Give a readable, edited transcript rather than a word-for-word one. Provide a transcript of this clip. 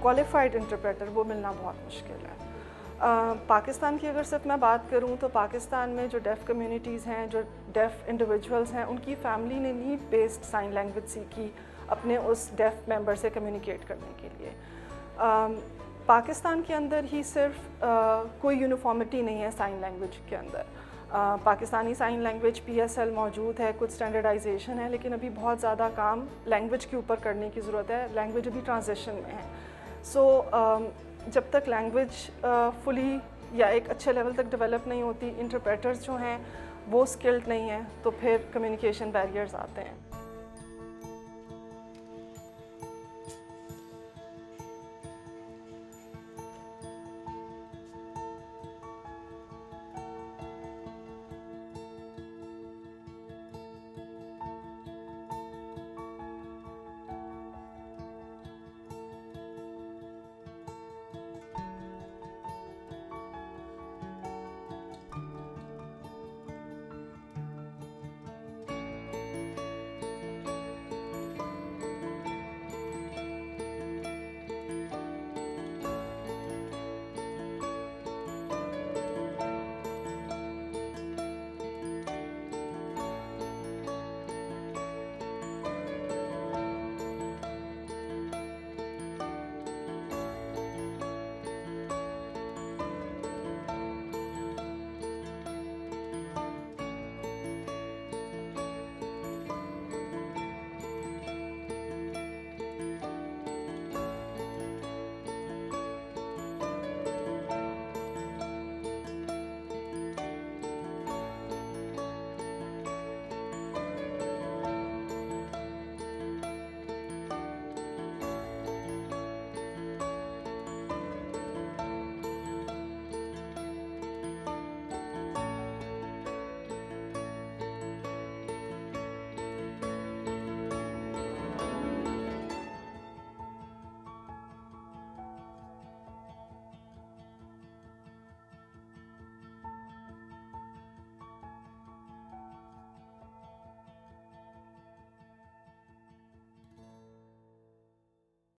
Qualified interpreter वो मिलना बहुत मुश्किल है। पाकिस्तान की अगर सिर्फ मैं बात करूं तो पाकिस्तान में जो डेफ़ कम्युनिटीज़ हैं, जो डेफ़ इंडिविजुअल्स हैं, उनकी फैमिली ने नीड बेस्ड साइन लैंग्वेज सीखी अपने उस डेफ़ मेंबर से कम्युनिकेट करने के लिए। पाकिस्तान के अंदर ही सिर्फ कोई यूनिफॉर्मिटी नहीं है साइन लैंग्वेज के अंदर। पाकिस्तानी साइन लैंग्वेज PSL मौजूद है, कुछ स्टैंडर्डाइजेशन है, लेकिन अभी बहुत ज़्यादा काम लैंग्वेज के ऊपर करने की ज़रूरत है। लैंग्वेज अभी ट्रांजिशन में है। जब तक लैंग्वेज फुली या एक अच्छे लेवल तक डेवलप नहीं होती, इंटरप्रेटर्स जो हैं वो स्किल्ड नहीं हैं, तो फिर कम्युनिकेशन बैरियर्स आते हैं।